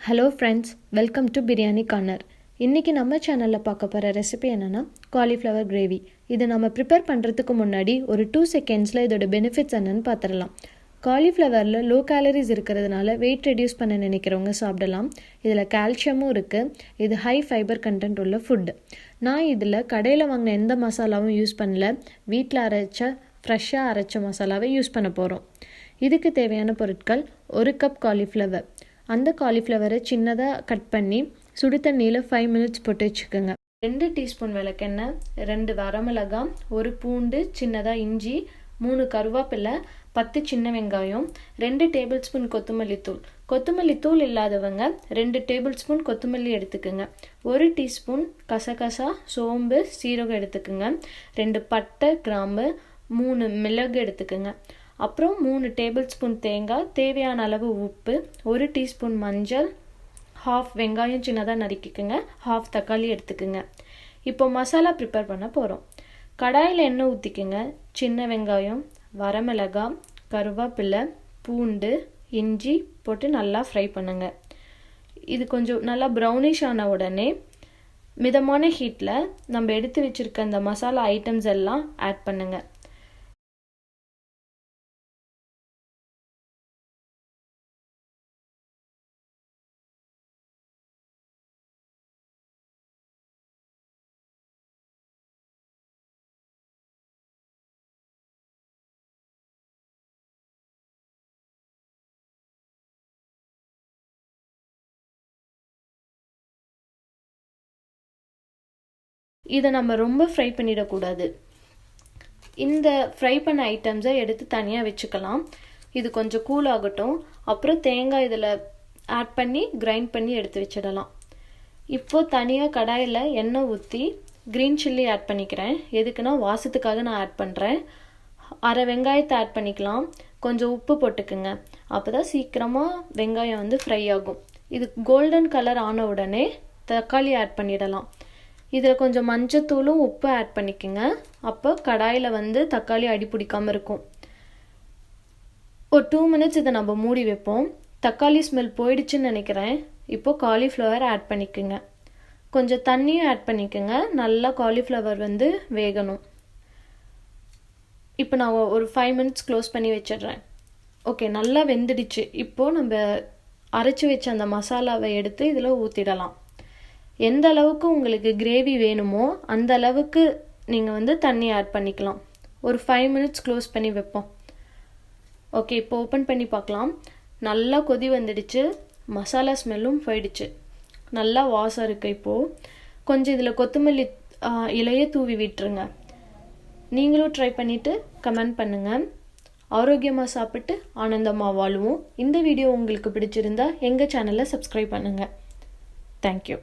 Hello friends, welcome to biryani corner. இன்றைக்கி நம்ம சேனலில் பார்க்க போகிற ரெசிபி என்னென்னா காலிஃப்ளவர் கிரேவி. இது நம்ம ப்ரிப்பேர் பண்ணுறதுக்கு முன்னாடி ஒரு 2 செகண்ட்ஸில் இதோட பெனிஃபிட்ஸ் என்னென்னு பார்த்துடலாம். காலிஃப்ளவரில் லோ கேலரிஸ் இருக்கிறதுனால வெயிட் ரெடியூஸ் பண்ண நினைக்கிறவங்க சாப்பிடலாம். இதில் கால்சியமும் இருக்குது. இது ஹை ஃபைபர் கண்டென்ட் உள்ள ஃபுட்டு. நான் இதில் கடையில் வாங்கின எந்த மசாலாவும் யூஸ் பண்ணல. வீட்டில் ஃப்ரெஷ்ஷாக அரைச்ச மசாலாவை யூஸ் பண்ண போகிறோம். இதுக்கு தேவையான பொருட்கள்: 1 கப் காலிஃப்ளவர். அந்த காலிஃப்ளவரை சின்னதாக கட் பண்ணி சுடு தண்ணியில் 5 மினிட்ஸ் போட்டு வச்சுக்கோங்க. 2 டீஸ்பூன் விளக்கெண்ணெய், 2 வரமிளகாய், 1 பூண்டு, சின்னதாக இஞ்சி, 3 கருவேப்பிலை, 10 சின்ன வெங்காயம், 2 டேபிள் ஸ்பூன் கொத்தமல்லி தூள். கொத்தமல்லி தூள் இல்லாதவங்க 2 டேபிள் ஸ்பூன் கொத்தமல்லி எடுத்துக்கோங்க. 1 டீஸ்பூன் கசகசா, சோம்பு, சீரகம் எடுத்துக்கோங்க. 2 பட்டை, கிராம்பு, 3 மிளகு எடுத்துக்கோங்க. அப்புறம் 3 டேபிள் ஸ்பூன் தேங்காய், தேவையான அளவு உப்பு, 1 டீஸ்பூன் மஞ்சள், 1/2 வெங்காயம் சின்னதாக நறுக்கிக்கோங்க, 1/2 தக்காளி எடுத்துக்கோங்க. இப்போ மசாலா ப்ரிப்பேர் பண்ண போகிறோம். கடாயில் எண்ணெய் ஊற்றிக்கோங்க. சின்ன வெங்காயம், வரமிளகாய், கருவேப்பிலை, பூண்டு, இஞ்சி போட்டு நல்லா ஃப்ரை பண்ணுங்க. இது கொஞ்சம் நல்லா ப்ரௌனிஷ் ஆன உடனே மிதமான ஹீட்டில் நம்ம எடுத்து வச்சுருக்க அந்த மசாலா ஐட்டம்ஸ் எல்லாம் ஆட் பண்ணுங்கள். இதை நம்ம ரொம்ப ஃப்ரை பண்ணிடக்கூடாது. இந்த ஃப்ரை பண்ண ஐட்டம்ஸை எடுத்து தனியாக வச்சுக்கலாம். இது கொஞ்சம் கூல் ஆகட்டும். அப்புறம் தேங்காய் இதில் ஆட் பண்ணி கிரைண்ட் பண்ணி எடுத்து வச்சிடலாம். இப்போது தனியாக கடாயில் எண்ணெய் ஊற்றி க்ரீன் சில்லி ஆட் பண்ணிக்கிறேன். எதுக்குன்னா வாசத்துக்காக நான் ஆட் பண்ணுறேன். அரை வெங்காயத்தை ஆட் பண்ணிக்கலாம். கொஞ்சம் உப்பு போட்டுக்குங்க. அப்போ தான் சீக்கிரமாக வெங்காயம் ஃப்ரை ஆகும். இது கோல்டன் கலர் ஆன உடனே தக்காளி ஆட் பண்ணிடலாம். இதில் கொஞ்சம் மஞ்சத்தூளும் உப்பு ஆட் பண்ணிக்கோங்க. அப்போ கடாயில் தக்காளி அடி பிடிக்காமல் இருக்கும். ஒரு 2 மினிட்ஸ் இதை நம்ம மூடி வைப்போம். தக்காளி ஸ்மெல் போயிடுச்சுன்னு நினைக்கிறேன். இப்போது காலிஃப்ளவர் ஆட் பண்ணிக்கோங்க. கொஞ்சம் தண்ணியும் ஆட் பண்ணிக்கோங்க. நல்லா காலிஃப்ளவர் வேகணும். இப்போ நான் ஒரு 5 மினிட்ஸ் க்ளோஸ் பண்ணி வச்சிடுறேன். ஓகே, நல்லா வெந்துடுச்சு. இப்போது நம்ம அரைச்சி வச்ச அந்த மசாலாவை எடுத்து இதில் ஊற்றிடலாம். எந்த அளவுக்கு உங்களுக்கு கிரேவி வேணுமோ அந்த அளவுக்கு நீங்கள் தண்ணி ஆட் பண்ணிக்கலாம். ஒரு 5 மினிட்ஸ் க்ளோஸ் பண்ணி வைப்போம். ஓகே, இப்போ ஓப்பன் பண்ணி பார்க்கலாம். நல்லா கொதி வந்துடுச்சு. மசாலா ஸ்மெல்லும் போயிடுச்சு. நல்லா வாசம் இருக்குது. இப்போது கொஞ்சம் இதில் கொத்தமல்லி இலையே தூவி விட்டுருங்க. நீங்களும் ட்ரை பண்ணிவிட்டு கமெண்ட் பண்ணுங்கள். ஆரோக்கியமாக சாப்பிட்டு ஆனந்தமாக வாழுவோம். இந்த வீடியோ உங்களுக்கு பிடிச்சிருந்தா எங்கள் சேனலை சப்ஸ்கிரைப் பண்ணுங்கள். தேங்க்யூ.